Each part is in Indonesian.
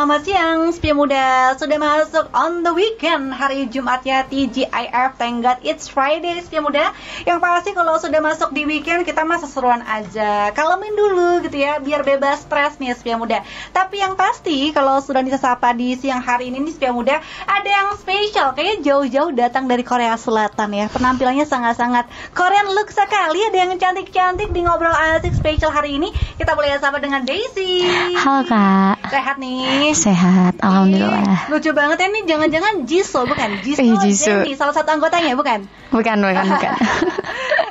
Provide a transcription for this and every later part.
Selamat siang, Setia Muda. Sudah masuk on the weekend, hari Jumat ya, TGIF. Thank God it's Friday, Setia Muda. Yang pasti kalau sudah masuk di weekend, kita mah seseruan aja, kalemin dulu gitu ya, biar bebas stres nih Setia Muda. Tapi yang pasti kalau sudah disapa di siang hari ini nih Setia Muda, ada yang spesial, kayaknya jauh-jauh datang dari Korea Selatan ya. Penampilannya sangat-sangat Korean look sekali. Ada yang cantik-cantik di Ngobrol Asik spesial hari ini. Kita boleh sapa dengan Daisy. Halo Kak. Sehat nih? Sehat, alhamdulillah. Lucu banget ya nih, jangan-jangan Jisoo, bukan? Jisoo. Jennie, salah satu anggotanya, bukan? Bukan.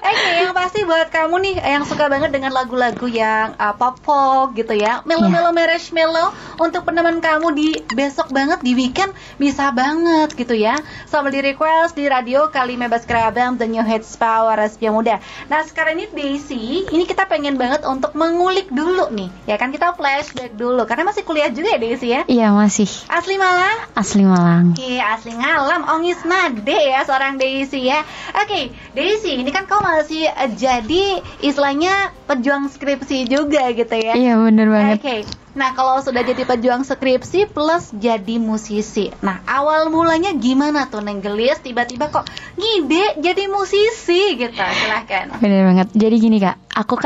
Oke, yang pasti buat kamu nih yang suka banget dengan lagu-lagu yang pop-pop gitu ya, melo-melo, marshmallow, untuk peneman kamu di besok banget di weekend bisa banget gitu ya. Sambil di request di radio kali Mebas Kerabang The New Hits Power Setia Muda. Nah sekarang ini Daisy, ini kita pengen banget untuk mengulik dulu nih, ya kan, kita flashback dulu karena masih kuliah juga ya Daisy ya? Iya masih. Asli Malang? Asli Malang. Oke, asli Ngalam, Ongis Nade ya seorang Daisy ya. Oke, Daisy, ini kan kau masih jadi istilahnya pejuang skripsi juga gitu ya? Iya bener banget. Oke, nah kalau sudah jadi pejuang skripsi plus jadi musisi, nah awal mulanya gimana tuh Neng Gelis tiba-tiba kok ngide jadi musisi gitu? Silahkan. Bener banget. Jadi gini Kak, aku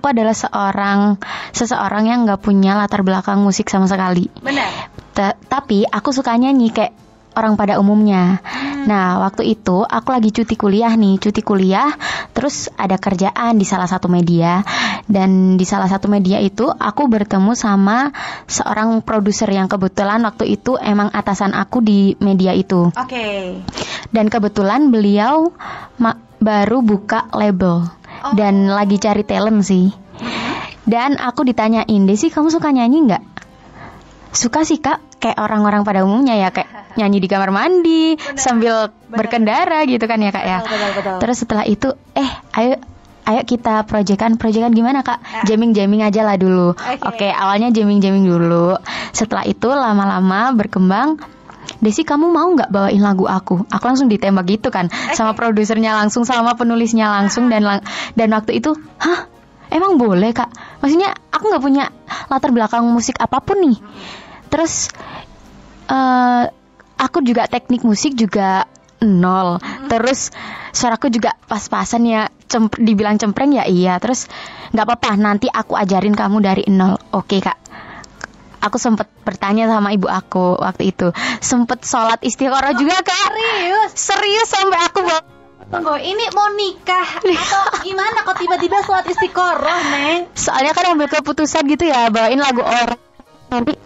adalah seseorang yang nggak punya latar belakang musik sama sekali. Benar. Tapi aku suka nyanyi kayak orang pada umumnya. Nah waktu itu aku lagi cuti kuliah, terus ada kerjaan di salah satu media. Dan di salah satu media itu aku bertemu sama seorang produser yang kebetulan waktu itu emang atasan aku di media itu. Oke. Dan kebetulan beliau baru buka label dan lagi cari talent sih. Dan aku ditanyain, Desi kamu suka nyanyi nggak? Suka sih Kak, kayak orang-orang pada umumnya ya, kayak nyanyi di kamar mandi sambil berkendara gitu kan ya Kak ya. Betul. Terus setelah itu ayo kita proyekan gimana Kak? Jamming aja lah dulu. Oke, awalnya jamming dulu. Setelah itu lama-lama berkembang, Desi kamu mau nggak bawain lagu aku? Aku langsung ditembak gitu kan, sama produsernya langsung, sama penulisnya langsung. Dan waktu itu, emang boleh Kak? Maksudnya aku nggak punya latar belakang musik apapun nih. Terus aku juga teknik musik juga nol. Terus suaraku juga pas-pasan ya, dibilang cempreng ya iya. Terus nggak apa-apa, nanti aku ajarin kamu dari nol. Oke Kak. Aku sempet bertanya sama ibu aku waktu itu. Sempet sholat istiqoroh juga Kak. Serius sampai aku Tunggu, ini mau nikah atau gimana kok tiba-tiba sholat istiqoroh Neng? Soalnya kan ambil keputusan gitu ya, bawain lagu orang. Nanti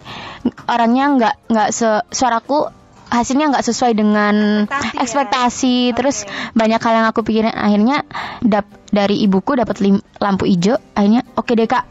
orangnya nggak suaraku hasilnya nggak sesuai dengan ekspektasi. Terus banyak hal yang aku pikirin. Akhirnya dari ibuku dapat lampu hijau. Akhirnya oke deh Kak,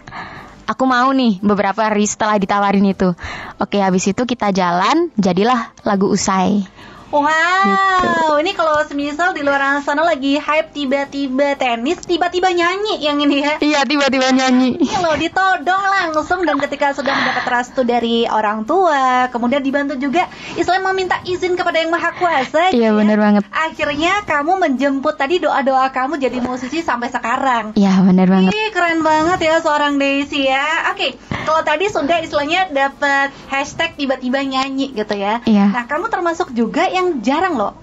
aku mau nih. Beberapa hari setelah ditawarin itu, oke, habis itu kita jalan, jadilah lagu Usai. Wow, gitu. Ini kalau semisal di luar sana lagi hype tiba-tiba tenis, tiba-tiba nyanyi yang ini ya. Iya, tiba-tiba nyanyi. Ini loh, ditodong langsung. Dan ketika sudah mendapat restu dari orang tua, kemudian dibantu juga Islam meminta izin kepada Yang Maha Kuasa. Iya, benar banget. Akhirnya kamu menjemput tadi doa-doa kamu jadi musisi sampai sekarang. Iya, benar banget. Ih, keren banget ya seorang Daisy ya. Oke, kalau tadi sudah istilahnya dapat hashtag tiba-tiba nyanyi gitu ya. Iya. Nah, kamu termasuk juga yang jarang loh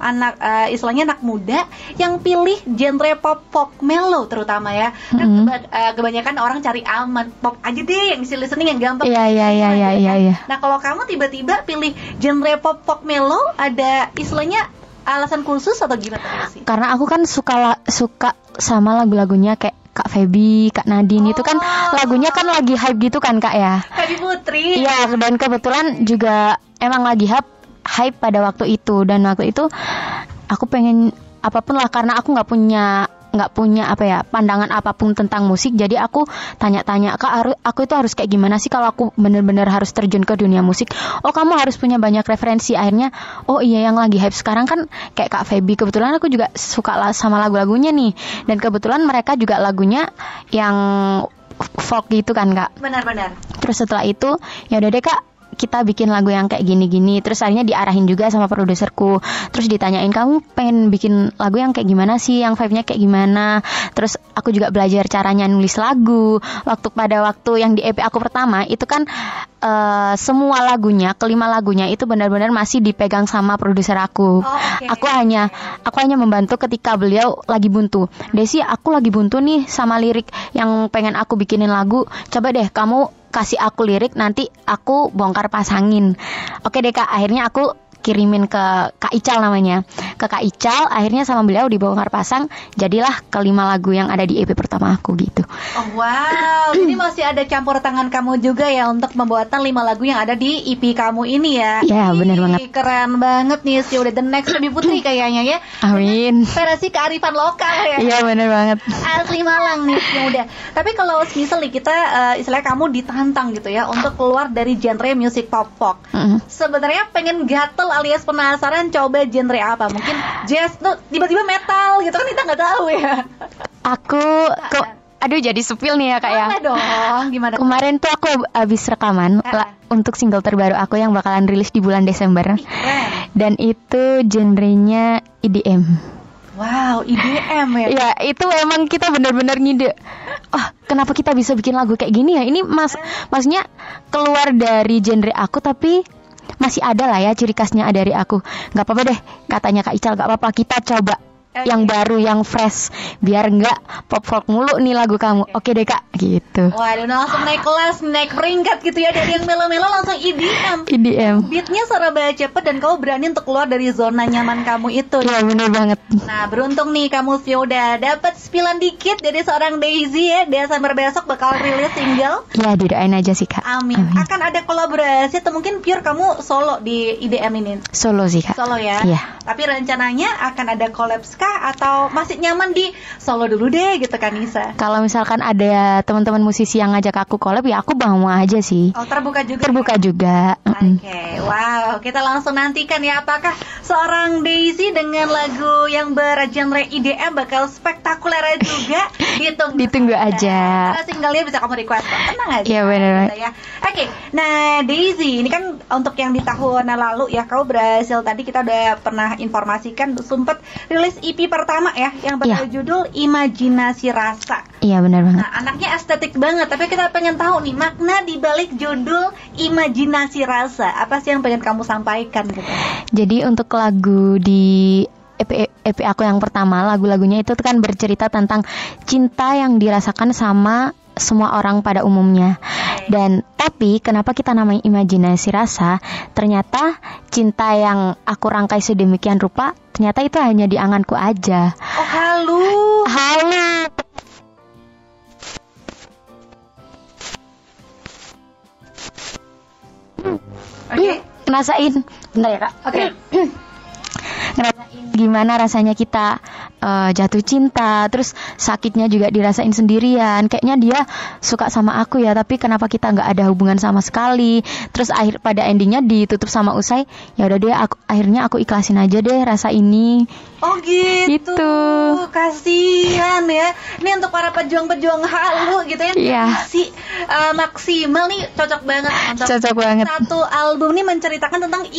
istilahnya anak muda yang pilih genre pop mellow terutama ya. Kan kebanyakan orang cari aman, pop aja deh yang easy listening, yang gampang. Iya. Nah, kalau kamu tiba-tiba pilih genre pop mellow, ada istilahnya alasan khusus atau gimana sih? Karena aku kan suka sama lagu-lagunya kayak Kak Feby, Kak Nadine. Itu kan lagunya kan lagi hype gitu kan Kak ya. Feby Putri. Iya, dan kebetulan juga emang lagi hype pada waktu itu. Dan waktu itu aku pengen apapun lah, karena aku nggak punya pandangan apapun tentang musik. Jadi aku tanya-tanya, Kak, aku itu harus kayak gimana sih kalau aku bener-bener harus terjun ke dunia musik? Oh, kamu harus punya banyak referensi. Akhirnya, oh iya, yang lagi hype sekarang kan kayak Kak Feby. Kebetulan aku juga suka sama lagu-lagunya nih. Dan kebetulan mereka juga lagunya yang folk gitu kan Kak. Benar-benar. Terus setelah itu, ya udah deh Kak, kita bikin lagu yang kayak gini-gini. Terus akhirnya diarahin juga sama produserku. Terus ditanyain, kamu pengen bikin lagu yang kayak gimana sih, yang vibe-nya kayak gimana. Terus aku juga belajar caranya nulis lagu. Pada waktu yang di EP aku pertama itu kan semua lagunya, kelima lagunya itu benar-benar masih dipegang sama produser aku. Aku hanya membantu ketika beliau lagi buntu. Desi, aku lagi buntu nih sama lirik yang pengen aku bikinin lagu. Coba deh kamu kasih aku lirik, nanti aku bongkar pasangin. Oke deh Kak, akhirnya aku kirimin ke Kak Ical namanya. Ke Kak Ical, akhirnya sama beliau dibongkar pasang, jadilah kelima lagu yang ada di EP pertama aku gitu. Oh wow, jadi masih ada campur tangan kamu juga ya untuk pembuatan 5 lagu yang ada di EP kamu ini ya. Iya, benar banget. Keren banget nih sih, udah the next Baby Putri kayaknya ya. Amin. Versi kearifan lokal ya. Iya, benar banget. Asli Malang nih yang udah. Tapi kalau misal nih kita istilahnya kamu ditantang gitu ya untuk keluar dari genre musik pop folk. Sebenarnya pengen gatel alias penasaran coba genre apa? Mungkin jazz tuh tiba-tiba metal gitu kan, kita nggak tahu ya. Aduh jadi sepil nih ya Kak ya. Dong, gimana? Kemarin tuh aku habis rekaman untuk single terbaru aku yang bakalan rilis di bulan Desember. Dan itu genrenya EDM. Wow, EDM ya? Ya, itu emang kita benar-benar ngide. Kenapa kita bisa bikin lagu kayak gini ya? Ini maksudnya keluar dari genre aku tapi masih ada lah ya ciri khasnya dari aku. Gak apa-apa deh, katanya Kak Ical, gak apa-apa kita coba yang baru, yang fresh, biar nggak pop folk mulu nih lagu kamu. Oke deh Kak, gitu. Waduh, langsung naik kelas, naik peringkat gitu ya, dari yang melo-melo langsung EDM. Beatnya serba cepet dan kamu berani untuk keluar dari zona nyaman kamu itu. Iya, bener banget. Nah, beruntung nih kamu udah dapat spilan dikit dari seorang Daisy ya. Desember besok bakal rilis single. Ya, didoain aja sih Kak. Amin. Akan ada kolaborasi atau mungkin pure kamu solo di EDM ini? Solo sih Kak. Solo ya. Iya. Tapi rencananya akan ada collab atau masih nyaman di solo dulu deh gitu kan Nisa? Kalau misalkan ada teman-teman musisi yang ngajak aku collab ya aku mau aja sih. Oh, terbuka juga. Terbuka juga. Oke, wow, kita langsung nantikan ya apakah seorang Daisy dengan lagu yang bergenre EDM bakal spektakuler juga. Ditunggu aja. Karena singlenya bisa kamu request, tenang aja. Iya benar. Ya. Oke, nah Daisy ini kan untuk yang di tahun lalu ya kamu berhasil, tadi kita udah pernah informasikan sempat rilis EP pertama ya yang berjudul Imajinasi Rasa. Iya benar banget. Nah, anaknya estetik banget, tapi kita pengen tahu nih makna di balik judul Imajinasi Rasa. Apa sih yang pengen kamu sampaikan gitu? Jadi untuk lagu di EP aku yang pertama, lagu-lagunya itu kan bercerita tentang cinta yang dirasakan sama semua orang pada umumnya. Dan tapi kenapa kita namanya Imajinasi Rasa? Ternyata cinta yang aku rangkai sedemikian rupa, ternyata itu hanya di anganku aja. Oh, halu. Oke. Ngerasain, bentar ya Kak. Oke. Ngerasain gimana rasanya kita jatuh cinta, terus sakitnya juga dirasain sendirian. Kayaknya dia suka sama aku ya, tapi kenapa kita nggak ada hubungan sama sekali. Terus pada endingnya ditutup sama usai. Ya udah deh, akhirnya aku ikhlasin aja deh rasa ini. Oh gitu. Kasihan ya. Ini untuk para pejuang-pejuang halu gitu ya. Iya. Maksimal nih, cocok banget. Cocok banget. Satu album nih menceritakan tentang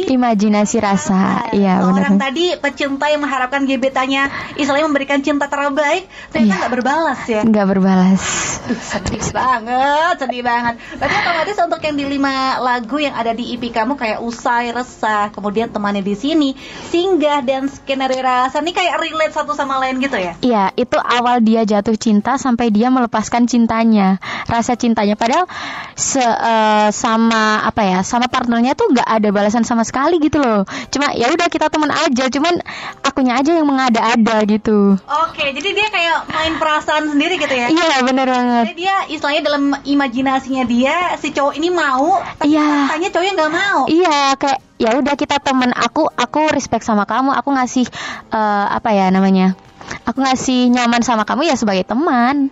Imajinasi Rasa. Iya benar. Orang tadi pecinta yang mengharapkan gebetannya istilahnya memberikan cinta terbaik, ternyata nggak berbalas ya. Nggak berbalas. Sedih banget. Berarti otomatis untuk yang di 5 lagu yang ada di EP kamu kayak Usai, Resah, kemudian Temannya di Sini, Singgah, dan Skenario Rasa, ini kayak relate satu sama lain gitu ya? Iya, itu awal dia jatuh cinta sampai dia melepaskan cintanya, rasa cintanya. Padahal sama partnernya tuh nggak ada balasan sama sekali gitu loh. Cuma ya udah kita teman aja, cuman akunya aja yang mengada-ada gitu. Oke, jadi dia kayak main perasaan sendiri gitu ya? Iya, benar banget. Jadi dia istilahnya dalam imajinasinya dia si cowok ini mau, tapi katanya cowoknya nggak mau. Iya, kayak ya udah kita teman, aku respect sama kamu, aku ngasih aku ngasih nyaman sama kamu ya sebagai teman.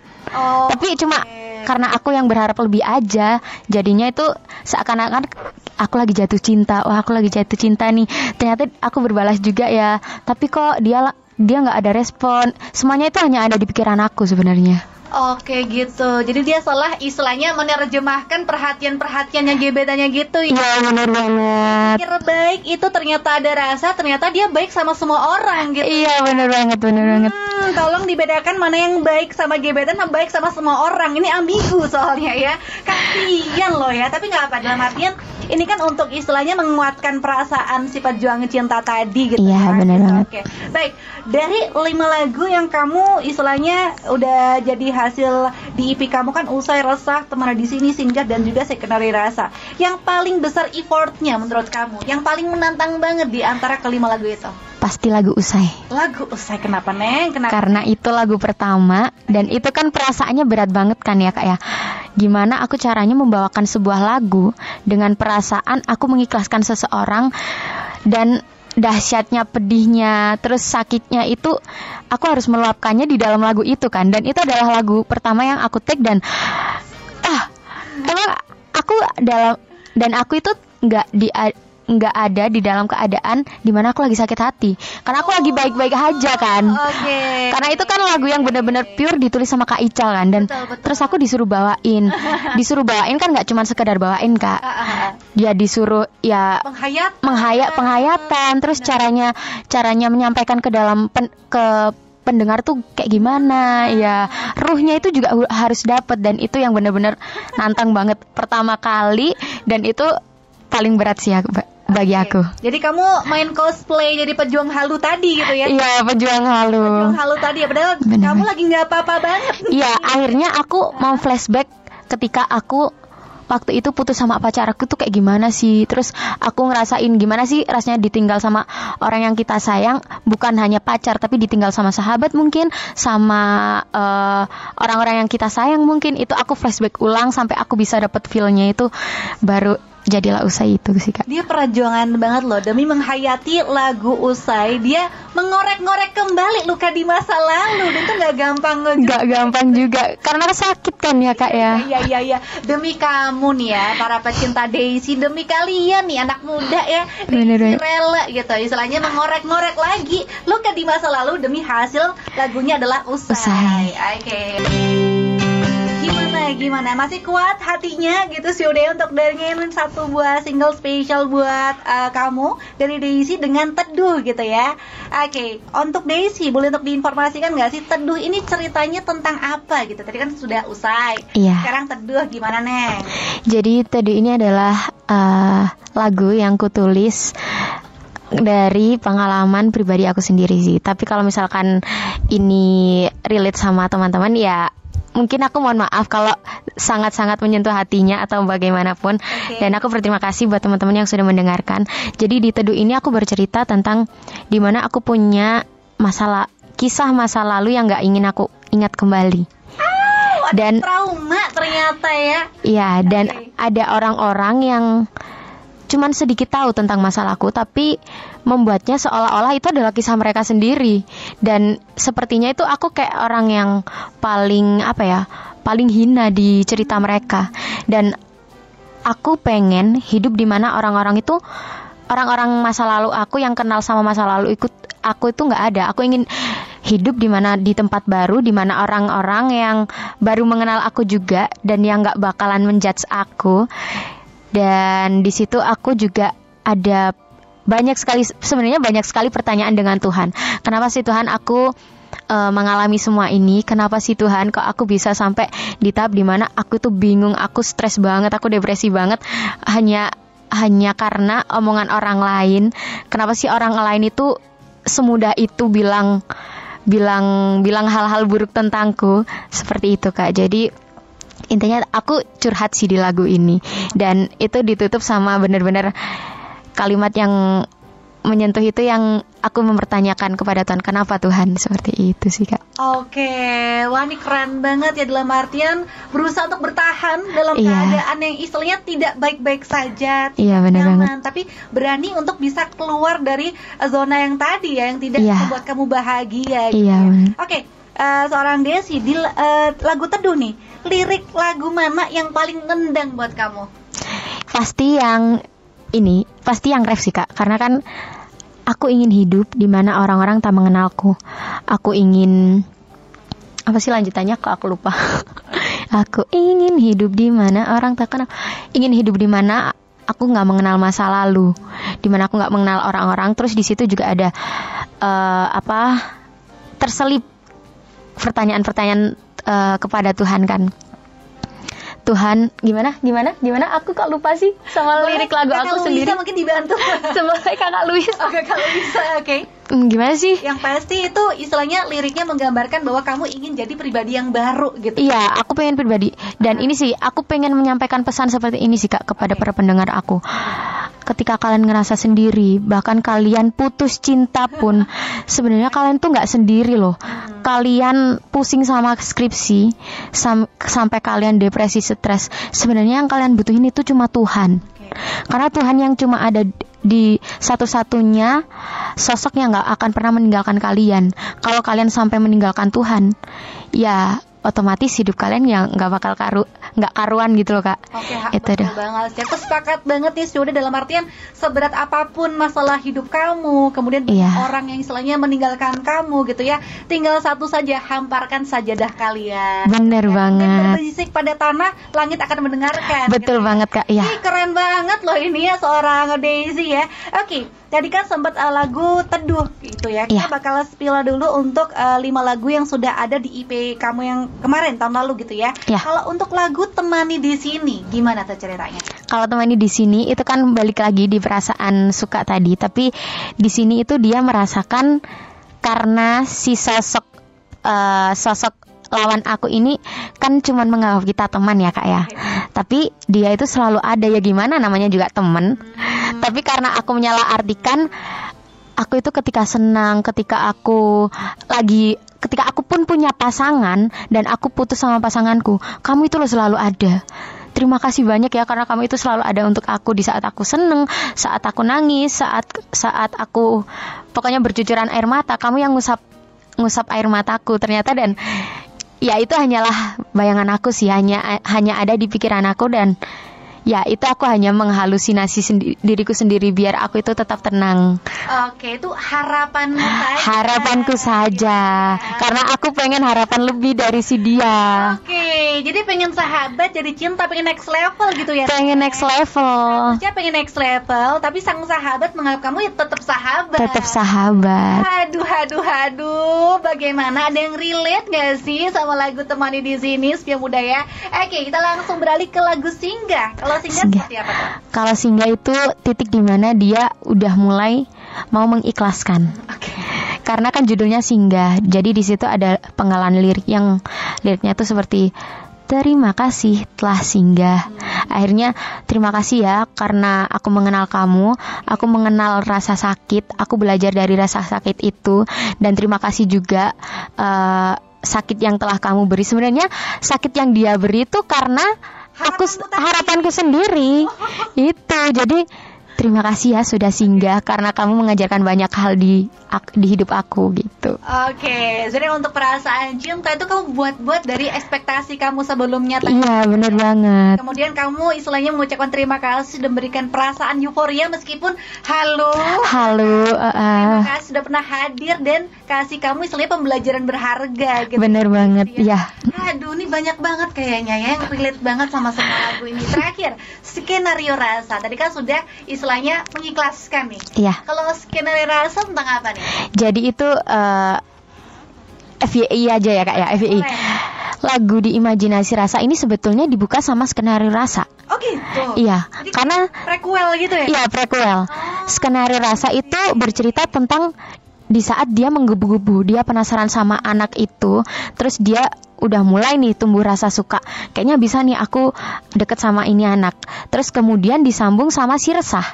Tapi cuma karena aku yang berharap lebih aja, jadinya itu seakan-akan aku lagi jatuh cinta. Wah, aku lagi jatuh cinta nih. Ternyata aku berbalas juga ya. Tapi kok dia nggak ada respon. Semuanya itu hanya ada di pikiran aku sebenarnya. Oke gitu. Jadi dia salah istilahnya menerjemahkan perhatiannya gebetannya gitu ya. Iya benar banget. Pikir baik itu ternyata ada rasa, ternyata dia baik sama semua orang gitu. Iya benar banget. Tolong dibedakan mana yang baik sama gebetan sama baik sama semua orang. Ini ambigu soalnya ya. Kasian loh ya. Tapi nggak apa, dalam artian ini kan untuk istilahnya menguatkan perasaan si pejuang cinta tadi gitu. Iya benar gitu. banget. Oke. Baik, dari 5 lagu yang kamu istilahnya udah jadi hasil di EP kamu kan Usai, Resah, Teman di Sini, Singgah dan juga Sekendari Rasa. Yang paling besar effortnya menurut kamu, yang paling menantang banget di antara kelima lagu itu? Pasti lagu Usai. Lagu Usai, kenapa Neng? Kenapa? Karena itu lagu pertama dan itu kan perasaannya berat banget kan ya Kak ya. Gimana aku caranya membawakan sebuah lagu dengan perasaan aku mengikhlaskan seseorang, dan dahsyatnya, pedihnya, terus sakitnya itu aku harus meluapkannya di dalam lagu itu kan. Dan itu adalah lagu pertama yang aku take, dan emang aku itu nggak ada di dalam keadaan dimana aku lagi sakit hati, karena aku lagi baik-baik aja kan. Karena itu kan lagu yang benar-benar pure ditulis sama Kak Ical kan, dan Betul. terus aku disuruh bawain kan nggak cuma sekedar bawain Kak, dia disuruh ya penghayatan, terus caranya menyampaikan ke dalam ke pendengar tuh kayak gimana ya, ruhnya itu juga harus dapet, dan itu yang benar-benar nantang banget pertama kali, dan itu paling berat sih bagi aku. Jadi kamu main cosplay jadi pejuang halu tadi gitu ya? Iya, pejuang halu. Pejuang halu tadi ya, padahal kamu lagi nggak apa-apa banget. Iya, akhirnya aku mau flashback ketika aku waktu itu putus sama pacar aku tuh kayak gimana sih. Terus aku ngerasain gimana sih rasanya ditinggal sama orang yang kita sayang, bukan hanya pacar tapi ditinggal sama sahabat mungkin, sama orang-orang yang kita sayang mungkin. Itu aku flashback ulang sampai aku bisa dapet feel-nya, itu baru jadilah Usai itu sih Kak. Dia perjuangan banget loh demi menghayati lagu Usai. Dia mengorek-ngorek kembali luka di masa lalu, dan itu nggak gampang loh. Nggak gampang juga karena sakit kan ya Kak ya. Iya. Demi kamu nih ya, para pecinta Daisy, demi kalian nih anak muda ya, Daisy rela gitu istilahnya mengorek-ngorek lagi luka di masa lalu demi hasil lagunya adalah Usai. Oke. Gimana? Masih kuat hatinya gitu si Ude untuk dengerin satu buah single spesial buat kamu dari Daisy dengan Teduh gitu ya. Oke, untuk Daisy boleh untuk diinformasikan nggak sih Teduh ini ceritanya tentang apa gitu? Tadi kan sudah Usai. Iya. Sekarang Teduh gimana Neng? Jadi Teduh ini adalah lagu yang kutulis dari pengalaman pribadi aku sendiri sih. Tapi kalau misalkan ini relate sama teman-teman ya mungkin aku mohon maaf kalau sangat-sangat menyentuh hatinya atau bagaimanapun. Dan aku berterima kasih buat teman-teman yang sudah mendengarkan. Jadi di Teduh ini aku bercerita tentang dimana aku punya kisah masa lalu yang gak ingin aku ingat kembali. Dan trauma ternyata ya. Iya, dan ada orang-orang yang cuman sedikit tahu tentang masalahku, tapi membuatnya seolah-olah itu adalah kisah mereka sendiri. Dan sepertinya itu aku kayak orang yang paling paling hina di cerita mereka. Dan aku pengen hidup di mana orang-orang masa lalu aku yang kenal sama masa lalu aku itu nggak ada. Aku ingin hidup di mana di tempat baru, di mana orang-orang yang baru mengenal aku juga dan yang nggak bakalan menjudge aku. Dan di situ aku juga ada banyak sekali pertanyaan dengan Tuhan. Kenapa sih Tuhan aku mengalami semua ini? Kenapa sih Tuhan kok aku bisa sampai di tahap dimana aku tuh bingung, aku stres banget, aku depresi banget hanya karena omongan orang lain. Kenapa sih orang lain itu semudah itu bilang hal-hal buruk tentangku? Seperti itu Kak. Jadi intinya aku curhat sih di lagu ini, dan itu ditutup sama benar-benar kalimat yang menyentuh itu, yang aku mempertanyakan kepada Tuhan, kenapa Tuhan, seperti itu sih Kak. Oke, wah ini keren banget ya, dalam artian berusaha untuk bertahan dalam keadaan yang istilahnya tidak baik-baik saja, tidak nyaman, tapi berani untuk bisa keluar dari zona yang tadi ya, yang tidak membuat kamu bahagia. Gitu ya. Oke, seorang Daisy di lagu Teduh nih, lirik lagu mana yang paling nendang buat kamu? Pasti yang ref sih Kak, karena kan aku ingin hidup di mana orang-orang tak mengenalku. Aku ingin Apa sih lanjutannya kok aku lupa. Aku ingin hidup di mana orang tak kenal. Ingin hidup di mana aku nggak mengenal masa lalu, di mana aku nggak mengenal orang-orang. Terus di situ juga ada terselip pertanyaan-pertanyaan kepada Tuhan kan. Tuhan gimana aku kok lupa sih sama lirik lagu aku sendiri. Mungkin dibantu sama kakak Luis. Kakak Luisa, oke. Gimana sih? Yang pasti itu istilahnya liriknya menggambarkan bahwa kamu ingin jadi pribadi yang baru gitu. Iya, aku pengen pribadi. Dan ini sih, aku pengen menyampaikan pesan seperti ini sih Kak kepada para pendengar aku. Ketika kalian ngerasa sendiri, bahkan kalian putus cinta pun, sebenarnya kalian tuh nggak sendiri loh. Kalian pusing sama skripsi, sampai kalian depresi, stres. Sebenarnya yang kalian butuhin itu cuma Tuhan. Karena Tuhan yang cuma ada di satu-satunya sosok yang gak akan pernah meninggalkan kalian. Kalau kalian sampai meninggalkan Tuhan, ya otomatis hidup kalian yang gak bakal gak karuan gitu loh Kak. Oke, itu betul banget. Aku sepakat banget nih sudah dalam artian seberat apapun masalah hidup kamu, kemudian orang yang istilahnya meninggalkan kamu gitu ya, tinggal satu saja, hamparkan sajadah kalian. Bener banget. Dan berbisik pada tanah, langit akan mendengarkan. Betul gitu banget Kak. Iya. Keren banget loh ini ya seorang Daisy ya. Oke, tadi kan sempat lagu Teduh gitu ya. Kita bakal spill dulu untuk 5 lagu yang sudah ada di EP kamu yang kemarin tahun lalu gitu ya. Kalau untuk lagu Temani di Sini, gimana tuh ceritanya? Kalau Temani di Sini itu kan balik lagi di perasaan suka tadi, tapi di sini itu dia merasakan karena si sosok lawan aku ini kan cuman menganggap kita teman ya Kak ya. Tapi dia itu selalu ada, ya gimana namanya juga teman. Tapi karena aku menyalahartikan, aku itu ketika senang, ketika aku pun punya pasangan dan aku putus sama pasanganku, kamu itu loh selalu ada. Terima kasih banyak ya karena kamu itu selalu ada untuk aku di saat aku seneng, saat aku nangis, saat aku pokoknya bercucuran air mata, kamu yang ngusap air mataku ternyata. Dan ya itu hanyalah bayangan aku sih, hanya ada di pikiran aku, dan ya itu aku hanya menghalusinasi diriku sendiri biar aku itu tetap tenang. Oke, itu harapanmu saja. Harapanku saja, karena aku pengen harapan lebih dari si dia. Oke, jadi pengen sahabat jadi cinta, pengen next level gitu ya. Pengen next level. Maksudnya pengen next level, tapi sang sahabat menganggap kamu ya tetap sahabat. Tetap sahabat. Aduh, bagaimana? Ada yang relate gak sih sama lagu Temani di Sini, Setia Muda ya? Oke, kita langsung beralih ke lagu Singgah. Kalau Singgah seperti apa tuh? Kalau Singgah itu titik dimana dia udah mulai mau mengikhlaskan. Karena kan judulnya Singgah, jadi di situ ada penggalan liriknya tuh seperti terima kasih telah singgah. Akhirnya terima kasih ya karena aku mengenal kamu, aku mengenal rasa sakit, aku belajar dari rasa sakit itu, dan terima kasih juga sakit yang telah kamu beri. Sebenarnya sakit yang dia beri itu karena harapanku sendiri. Itu jadi terima kasih ya sudah singgah karena kamu mengajarkan banyak hal di hidup aku gitu. Oke, jadi untuk perasaan cinta itu kamu buat dari ekspektasi kamu sebelumnya. Iya, benar banget. Kemudian kamu istilahnya mengucapkan terima kasih dan memberikan perasaan euforia meskipun halo. Terima kasih sudah pernah hadir dan kasih kamu istilahnya pembelajaran berharga gitu. Benar banget, ya. Aduh, ini banyak banget kayaknya ya yang relate banget sama semua lagu ini. Terakhir, skenario rasa. Tadi kan sudah istilahnya mengikhlaskan nih. Iya. Kalau skenario rasa tentang apa nih? Jadi itu FYI aja ya Kak ya, FYI. Lagu di Imajinasi Rasa ini sebetulnya dibuka sama skenario rasa. Oh gitu? Iya. Jadi karena prequel gitu ya? Iya, prequel. Skenario rasa itu bercerita tentang di saat dia menggebu-gebu, dia penasaran sama anak itu, terus dia udah mulai nih tumbuh rasa suka, kayaknya bisa nih aku deket sama ini anak. Terus kemudian disambung sama si resah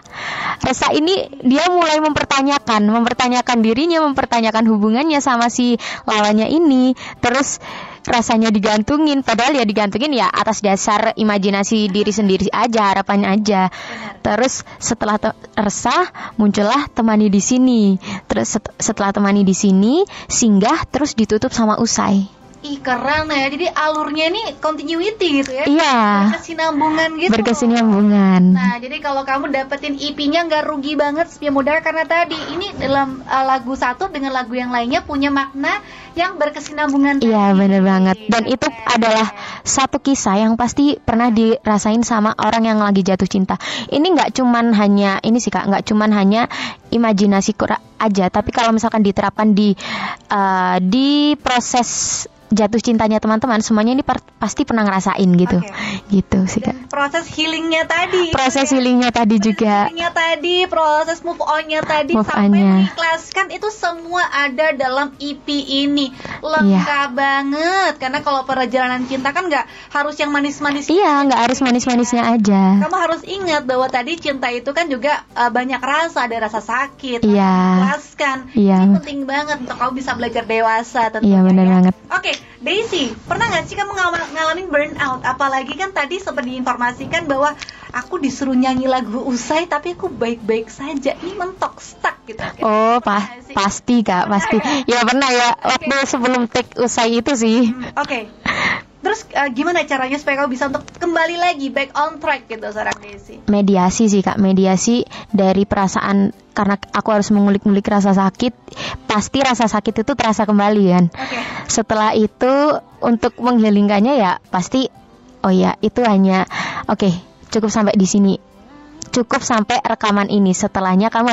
ini, dia mulai mempertanyakan dirinya, mempertanyakan hubungannya sama si lawannya ini. Terus rasanya digantungin, padahal ya digantungin ya atas dasar imajinasi diri sendiri aja, harapannya aja. Terus setelah resah muncullah Temani di Sini. Terus setelah Temani di Sini, singgah, terus ditutup sama usai. Ih keren ya, jadi alurnya ini continuity gitu ya. Iya. Berkesinambungan gitu. Berkesinambungan. Nah, jadi kalau kamu dapetin EP-nya nggak rugi banget Setia Muda, karena tadi ini dalam lagu satu dengan lagu yang lainnya punya makna yang berkesinambungan. Iya bener banget. Dan Keren. itu adalah satu kisah yang pasti pernah dirasain sama orang yang lagi jatuh cinta. Ini nggak cuman hanya ini sih Kak, nggak cuman hanya imajinasi aja, tapi kalau misalkan diterapkan di proses jatuh cintanya teman-teman, semuanya ini pasti pernah ngerasain gitu. Gitu sih Kak. Dan proses healingnya tadi. Proses healingnya tadi juga. Healingnya tadi, proses move on-nya tadi, Move sampai on-nya. mengikhlaskan, itu semua ada dalam EP ini. Lengkap banget. Karena kalau perjalanan cinta kan nggak harus yang manis-manis. Iya, nggak harus manis-manisnya aja. Kamu harus ingat bahwa tadi cinta itu kan juga banyak rasa, ada rasa sakit, Iya. mengikhlaskan. Iya. Ini penting banget untuk kamu bisa belajar dewasa tentunya. Iya benar ya. banget. Oke, Daisy, pernah nggak sih kamu ngalamin burnout? Apalagi kan tadi sempat diinformasikan bahwa aku disuruh nyanyi lagu usai tapi aku baik-baik saja. Ini mentok stuck gitu. Oh, Pernah nggak sih? pasti Kak, pasti. Ya pernah ya, waktu sebelum take usai itu sih. Oke. Terus gimana caranya supaya kamu bisa untuk kembali lagi back on track gitu seorang Daisy? Mediasi sih Kak, mediasi dari perasaan, karena aku harus mengulik-ngulik rasa sakit. Pasti rasa sakit itu terasa kembali kan. Oke. Setelah itu untuk menghilangkannya ya pasti, oh ya itu hanya oke, cukup sampai di sini, cukup sampai rekaman ini. Setelahnya kamu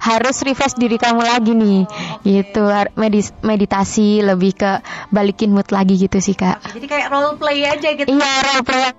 harus refresh diri kamu lagi nih. Gitu, meditasi, lebih ke balikin mood lagi gitu sih Kak. Jadi kayak role play aja gitu. Iya, role play.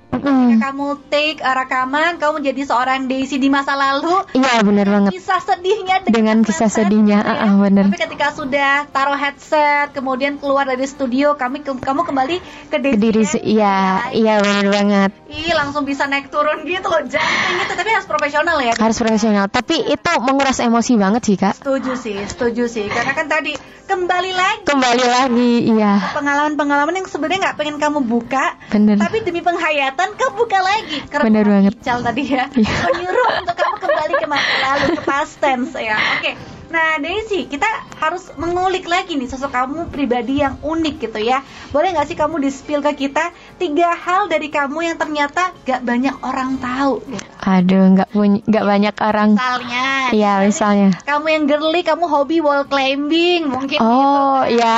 Ketika kamu take rekaman, kamu jadi seorang Daisy di masa lalu. Iya benar banget. Kisah sedihnya Dengan kisah sedihnya, gitu ya. benar. Tapi ketika sudah taruh headset, kemudian keluar dari studio, kamu kembali ke Ke diri iya benar banget. Ih, langsung bisa naik turun gitu loh, jangan gitu. Tapi harus profesional ya. Harus profesional. Tapi itu menguras emosi banget sih Kak. Setuju sih. Karena kan tadi kembali lagi Iya. pengalaman-pengalaman yang sebenarnya nggak pengen kamu buka, Bener. tapi demi penghayatan kebuka lagi. Karena Bener banget. Ical tadi ya, Iya. menyuruh untuk kamu kembali ke masa lalu, ke past tense ya. Oke. Nah Daisy, kita harus mengulik lagi nih sosok kamu pribadi yang unik gitu ya. Boleh nggak sih kamu di-spill ke kita 3 hal dari kamu yang ternyata gak banyak orang tahu gitu. Aduh, nggak banyak orang. Misalnya, Iya, misalnya. kamu yang girly, kamu hobi wall climbing mungkin. Oh, gitu. iya,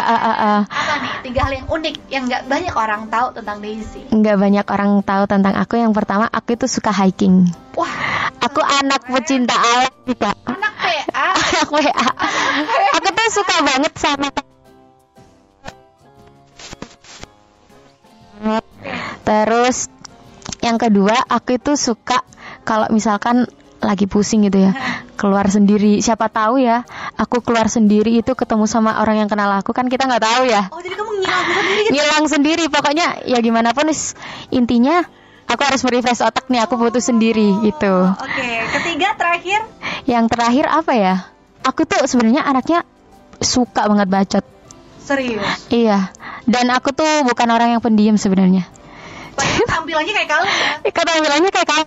Apa nih 3 hal yang unik yang nggak banyak orang tahu tentang Daisy? nggak banyak orang tahu tentang aku. Yang pertama, aku itu suka hiking. Wah, Aku anak pecinta alam juga. anak PA. Anak WA. Aku tuh suka banget sama. Terus yang kedua, aku itu suka kalau misalkan lagi pusing gitu ya, keluar sendiri. Siapa tahu ya, aku keluar sendiri itu ketemu sama orang yang kenal aku, kan kita nggak tahu ya. Oh, jadi kamu ngilang sendiri gitu? Ngilang sendiri, pokoknya ya gimana pun intinya aku harus merefresh otak nih, aku butuh sendiri gitu. Oke, ketiga terakhir. Yang terakhir apa ya? Aku tuh sebenarnya anaknya suka banget bacot. Serius. Iya. Dan aku tuh bukan orang yang pendiam sebenarnya. Padahal tampilannya kayak kamu ya. Kata bilangnya kayak kamu.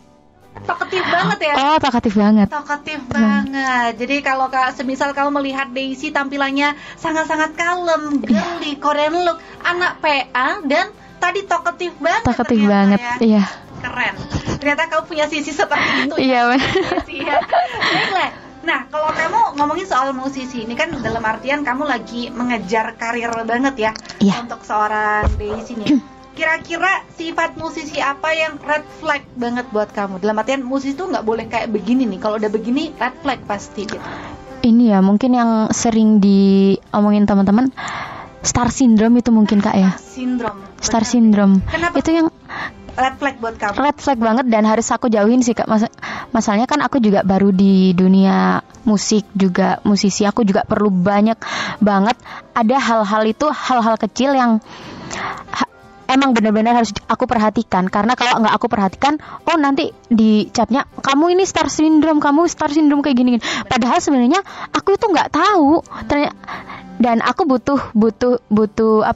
Talkatif banget ya. Oh, talkatif banget. Talkatif banget. Jadi kalau semisal kamu melihat Daisy tampilannya sangat-sangat kalem, girly, Korean look, anak PA, dan tadi talkatif banget. Talkatif ternyata banget. ya. Iya. Keren. Ternyata kamu punya sisi seperti itu. Iya. Daisy ya. Baiklah. Nah, kalau kamu ngomongin soal musisi, ini kan dalam artian kamu lagi mengejar karir banget ya. Iya. Untuk seorang Daisy nih. Kira-kira sifat musisi apa yang red flag banget buat kamu? Dalam artian musisi tuh nggak boleh kayak begini nih. Kalau udah begini red flag pasti gitu. Ini ya mungkin yang sering diomongin teman-teman, star syndrome itu mungkin Kak ya. Sindrom. Star syndrome. Kenapa Itu yang red flag buat kamu? red flag banget dan harus aku jauhin sih Kak. Masalahnya kan aku juga baru di dunia musik, juga musisi, aku juga perlu banyak banget ada hal-hal kecil yang emang benar-benar harus aku perhatikan. Karena kalau nggak aku perhatikan, oh nanti dicapnya kamu ini star syndrome kayak gini. Padahal sebenarnya aku itu nggak tahu. Dan aku butuh butuh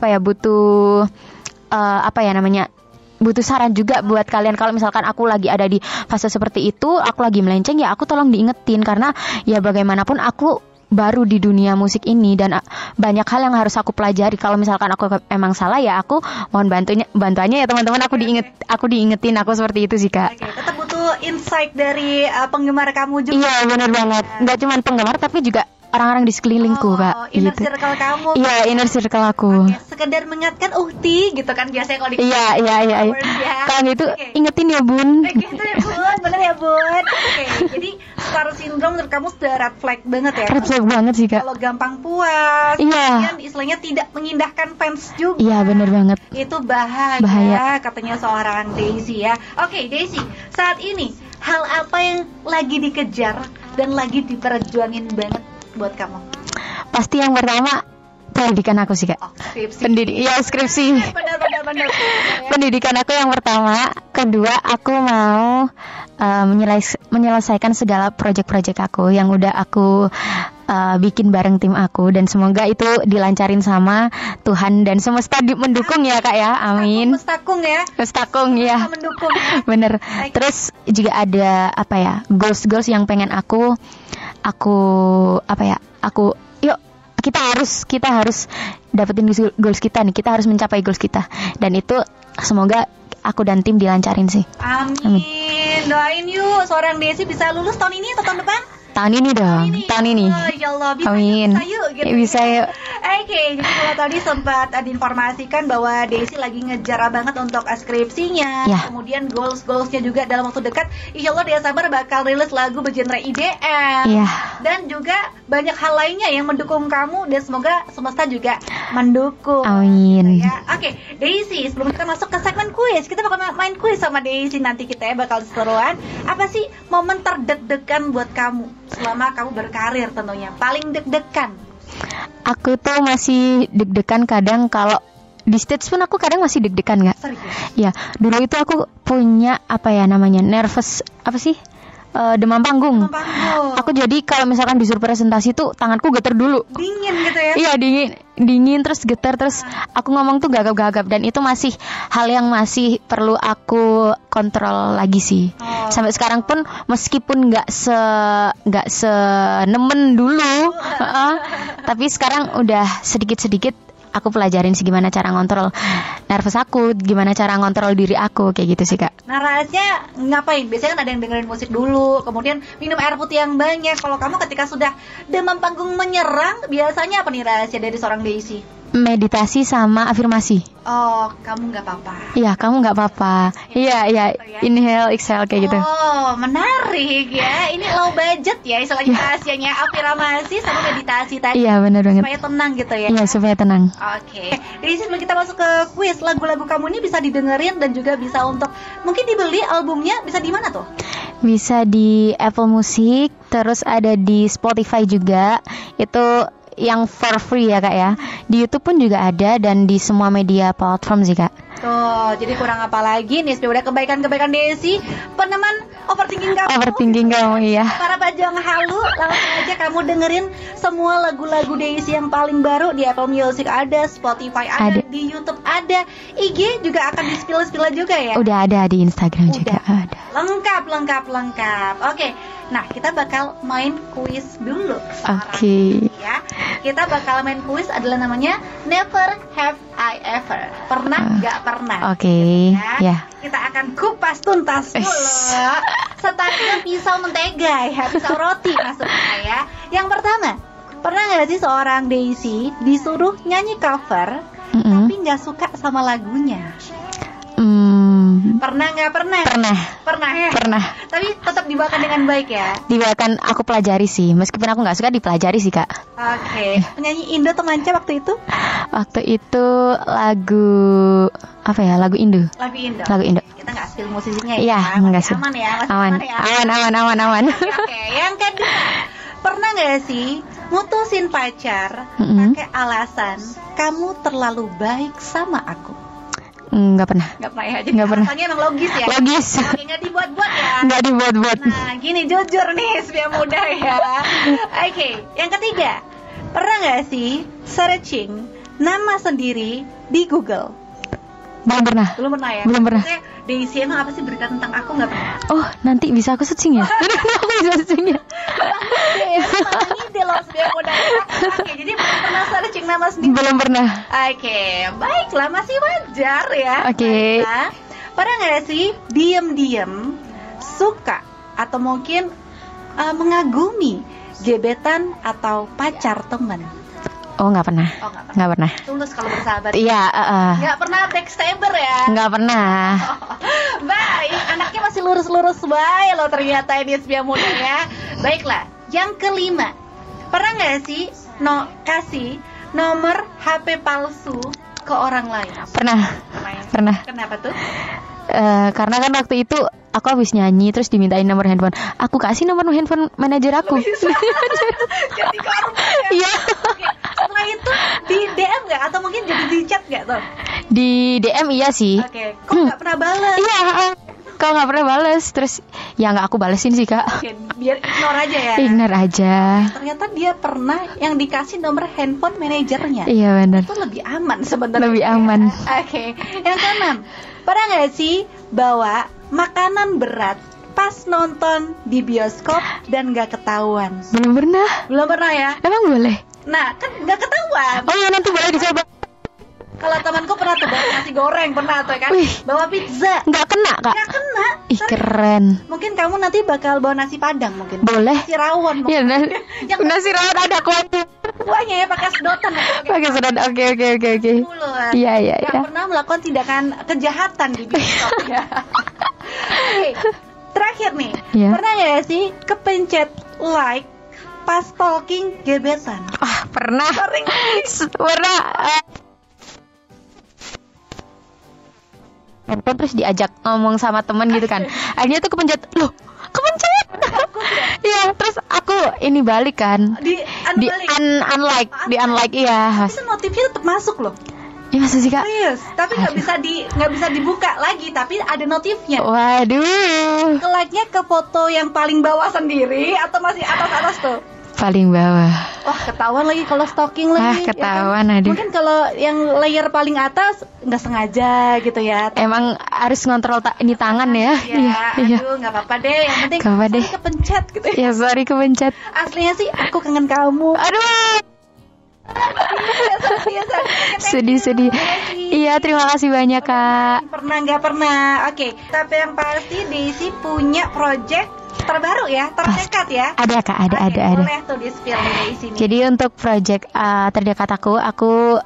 saran juga buat kalian. Kalau misalkan aku lagi ada di fase seperti itu, aku lagi melenceng, ya aku tolong diingetin. Karena ya bagaimanapun aku baru di dunia musik ini dan banyak hal yang harus aku pelajari. Kalau misalkan aku emang salah ya aku mohon bantuannya ya teman-teman. Aku diingetin aku seperti itu sih Kak. Oke, tetap butuh insight dari penggemar kamu juga. Iya benar banget. Nggak cuma penggemar tapi juga orang-orang di sekelilingku Kak. Inner gitu. circle kamu. Iya inner circle aku. Oke, sekedar mengingatkan Uhti gitu kan biasanya kalau di Iya. ya. Kalau gitu Oke. ingetin ya Bun. Gitu ya Bun, bener ya Bun. Oke, jadi star syndrome menurut kamu sudah red flag banget ya. Red flag banget sih Kak. Kalau gampang puas, Iya. kemudian istilahnya tidak mengindahkan fans juga. Iya benar banget. Itu bahaya katanya seorang Daisy ya. Oke Daisy, saat ini hal apa yang lagi dikejar dan lagi diperjuangin banget buat kamu? Pasti yang pertama pendidikan aku sih Kak. Skripsi. Skripsi. Benar. Pendidikan aku yang pertama, kedua aku mau menyelesaikan segala proyek-proyek aku yang udah aku bikin bareng tim aku dan semoga itu dilancarin sama Tuhan dan semesta mendukung ya Kak ya. Amin. Mestakung ya. Mestakung ya. Mendukung. Bener. Terus juga ada goals yang pengen aku yuk kita harus dapetin goals kita nih. Kita harus mencapai goals kita dan itu semoga aku dan tim dilancarin sih. Amin. Doain yuk seorang Daisy bisa lulus tahun ini atau tahun depan? Tahun ini dong. Tahun ini. Oh, ya Allah, bisa Amin. yuk gitu. Bisa yuk. Oke, jadi kalau tadi sempat diinformasikan bahwa Daisy lagi ngejar banget untuk skripsinya, Ya. kemudian goalsnya juga dalam waktu dekat. Insya Allah Desember bakal rilis lagu bergenre IDM. Iya. Dan juga banyak hal lainnya yang mendukung kamu dan semoga semesta juga mendukung. Amin. Ya. Oke, Daisy, sebelum kita masuk ke segmen kuis, kita bakal main kuis sama Daisy nanti kita ya bakal seruan. Apa sih momen terdeg-degan buat kamu selama kamu berkarir tentunya? Paling deg-degan. Aku tuh masih deg-degan kadang kalau di stage pun aku kadang masih deg-degan nggak? Serius? Ya, dulu itu aku punya nervous demam panggung. Demam panggung. Aku jadi kalau misalkan disuruh presentasi tuh tanganku getar dulu. Dingin gitu ya? Iya dingin terus getar terus aku ngomong tuh gagap-gagap dan itu masih hal yang masih perlu aku kontrol lagi sih. Sampai sekarang pun meskipun nggak senemen dulu, tapi sekarang udah sedikit-sedikit aku pelajarin sih gimana cara ngontrol nervous aku, gimana cara ngontrol diri aku kayak gitu sih Kak. Nah rahasianya ngapain? Biasanya kan ada yang dengerin musik dulu, kemudian minum air putih yang banyak. Kalau kamu ketika sudah demam panggung menyerang, biasanya apa nih rahasia dari seorang Daisy? Meditasi sama afirmasi. Oh, kamu nggak apa-apa. Iya, kamu nggak apa-apa. Iya, inhale, exhale kayak gitu. Oh, menarik ya. Ini low budget ya istilahnya rahasianya. Afirmasi sama meditasi tadi. Iya, benar banget. Supaya tenang gitu ya. Iya, supaya tenang. Oke. Jadi sebelum kita masuk ke kuis, lagu-lagu kamu ini bisa didengerin dan juga bisa untuk mungkin dibeli albumnya, bisa di mana tuh? Bisa di Apple Music, terus ada di Spotify juga. Itu yang for free ya Kak ya. Di YouTube pun juga ada dan di semua media platform sih Kak. Tuh, jadi kurang apa lagi nih? Sudah kebaikan-kebaikan Daisy, peneman overthinking kamu. Overthinking kamu, iya. Para pajang halu, langsung aja kamu dengerin semua lagu-lagu Daisy yang paling baru di Apple Music ada, Spotify ada, di YouTube ada, IG juga akan di-spill juga ya. Udah ada di Instagram juga ada. Lengkap. Oke. Nah, kita bakal main kuis dulu. Oke. Ya. Kita bakal main kuis adalah namanya Never Have I Ever. Pernah nggak pernah? Oke. Ya. Kita akan kupas tuntas dulu. Setangnya pisau mentega ya, pisau roti maksudnya ya. Yang pertama, pernah nggak sih seorang Daisy disuruh nyanyi cover tapi nggak suka sama lagunya? Pernah nggak pernah? Pernah ya? Pernah. Tapi tetap dibawakan dengan baik ya? Dibawakan, aku pelajari sih. Meskipun aku nggak suka, dipelajari sih Kak. Oke. Penyanyi Indo atau Manca waktu itu? Waktu itu lagu apa ya? Lagu Indo. Lagu Indo. Kita nggak spill musisinya ya? Iya, nggak sih. Aman ya? Aman. Oke. Yang kedua, pernah nggak sih mutusin pacar pakai alasan kamu terlalu baik sama aku? Nggak pernah. Nggak pernah ya? Jadi alasannya emang logis ya? Logis. Oke, nggak dibuat-buat ya? Nggak dibuat-buat. Nah, gini jujur nih supaya mudah ya. Oke, yang ketiga, pernah nggak sih searching nama sendiri di Google? Belum pernah ya? Belum pernah. Maksudnya, Daisy emang apa sih berita tentang aku? Nggak pernah. Oh, nanti bisa aku searching ya? Aku bisa searching ya? Ini Dia muda. Oke, jadi belum pernah searching nama sendiri. Belum pernah. Oke, baiklah, masih wajar ya. Oke. Baiklah. Pernah nggak sih diem-diem suka atau mungkin mengagumi gebetan atau pacar teman? Oh, nggak pernah. Oh, nggak pernah. Nggak pernah. Tulus kalau bersahabat. Iya. Nggak pernah backstabber ya? Nggak pernah. Baik, anaknya masih lurus-lurus baik loh ternyata ini Spia Muda ya. Baiklah, yang kelima, pernah nggak sih kasih nomor HP palsu ke orang lain? Pernah. Pernah. Kenapa tuh? Karena kan waktu itu aku habis nyanyi terus dimintain nomor handphone. Aku kasih nomor handphone manajer aku. Jadi korban ya? Iya. Oke, setelah itu di DM nggak atau mungkin jadi di chat nggak tuh? Di DM iya sih. Oke, kok nggak pernah balas? Iya. Kau nggak pernah bales, terus ya nggak aku balesin sih kak. Oke, biar ignore aja ya. Ignore aja. Ternyata dia pernah yang dikasih nomor handphone manajernya. Iya benar. Itu lebih aman sebenarnya. Lebih aman. Oke, yang keenam, pernah nggak sih bawa makanan berat pas nonton di bioskop dan nggak ketahuan? Belum pernah. Belum pernah ya? Emang boleh? Nah, kan nggak ketahuan. Oh iya, nanti boleh dicoba. Kalau temanku pernah tuh bawa nasi goreng, pernah tuh kan? Wih. Bawa pizza. Nggak kena kak? Nggak kena. Ih keren. Mungkin kamu nanti bakal bawa nasi padang mungkin. Boleh. Nasi rawon Iya, mungkin. Yang nasi rawon ada kuahnya. kuahnya ya pakai sedotan. Pakai sedot. Oke. Puluhan. Iya. Yang pernah melakukan tindakan kejahatan di bioskop ya. Oke, terakhir nih, Iya. pernah nggak sih kepencet like pas stalking gebetan? Pernah. Sering. Pernah. Handphone terus diajak ngomong sama teman gitu kan. Akhirnya tuh kepencet. Loh, kepencet. Iya, terus aku ini balik kan. Di Unlike, iya. Tapi notifnya tetap masuk loh. Iya masa sih kak? Serius, tapi nggak bisa dibuka lagi, tapi ada notifnya. Waduh. Ke like-nya ke foto yang paling bawah sendiri atau masih atas tuh? Paling bawah. Wah, ketahuan lagi kalau stalking lagi. Ketahuan, ya kan? aduh. Mungkin kalau yang layer paling atas nggak sengaja gitu ya. Emang harus ngontrol ini tangan ya? Iya. Aduh, nggak apa-apa deh. Yang penting Gak apa deh. kepencet gitu. Ya sorry kepencet. Aslinya sih aku kangen kamu. Aduh. Biasa. Sedih. Iya, terima kasih banyak kak. Pernah nggak pernah? Oke. Tapi yang pasti Daisy punya project terbaru ya, terdekat ya. Ada kak, ada. Boleh tuh di spill di Daisy nih. Jadi untuk project terdekat aku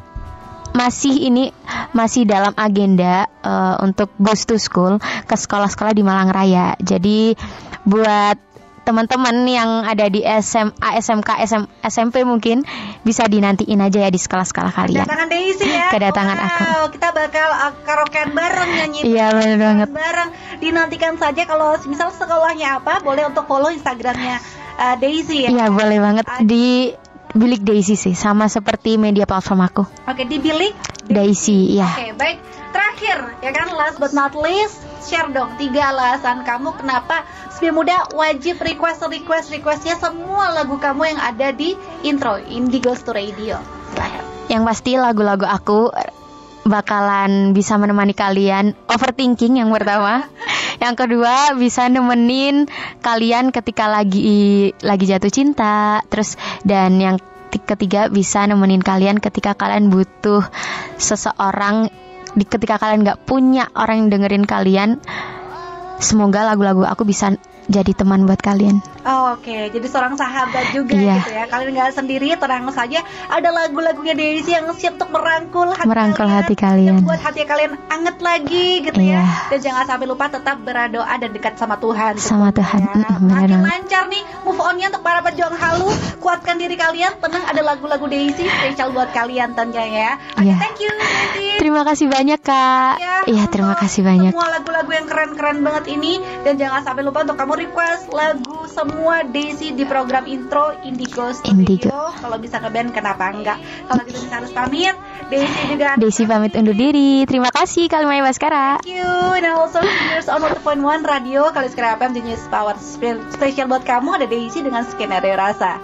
masih dalam agenda untuk goes to school ke sekolah-sekolah di Malang Raya. Jadi buat teman-teman yang ada di SMA, SMK, SMP mungkin bisa dinantiin aja ya di sekolah-sekolah kalian. Kedatangan Daisy ya. Kedatangan aku. Kita bakal karaokean bareng, nyanyi Iya benar banget. bareng. Dinantikan saja kalau misal sekolahnya apa, boleh untuk follow Instagramnya Daisy ya. Iya boleh banget di Bilik Daisy sih, sama seperti media platform aku. Oke, di Bilik Daisy, iya. Oke, baik. Terakhir, ya kan, last but not least, share dong 3 alasan kamu kenapa Spia Muda wajib requestnya semua lagu kamu yang ada di intro Indigo to Radio. Silahkan. Yang pasti lagu-lagu aku bakalan bisa menemani kalian overthinking yang pertama. Yang kedua bisa nemenin kalian ketika lagi jatuh cinta. Terus dan yang ketiga bisa nemenin kalian ketika kalian butuh seseorang, ketika kalian gak punya orang yang dengerin kalian. Semoga lagu-lagu aku bisa jadi teman buat kalian. Oh, oke, jadi seorang sahabat juga Iya. gitu ya. Kalian nggak sendiri, tenang saja. Ada lagu-lagunya Daisy yang siap untuk merangkul hati kalian. Yang buat hati kalian anget lagi gitu Iya. ya. Dan jangan sampai lupa tetap berdoa dan dekat sama Tuhan. Sama Tuhan, Ya. benar Makin banget. lancar nih move on-nya untuk para pejuang halu. Kuatkan diri kalian. Tenang, ada lagu-lagu Daisy spesial buat kalian tentunya ya. Oke, Iya. thank you Daisy. Terima kasih banyak kak. Iya terima untuk kasih banyak. semua lagu-lagu yang keren-keren banget ini. Dan jangan sampai lupa untuk kamu request lagu semua Daisy di program intro Indigo Studio. Kalau bisa ngeband kenapa enggak. Kalau gitu bisa harus pamit. Daisy pamit undur diri. Terima kasih Kalimaya Baskara. Thank you. And also here's on 101.1 Radio Kaliskara FM, The News Power. Spesial buat kamu ada Daisy dengan Skenario Rasa.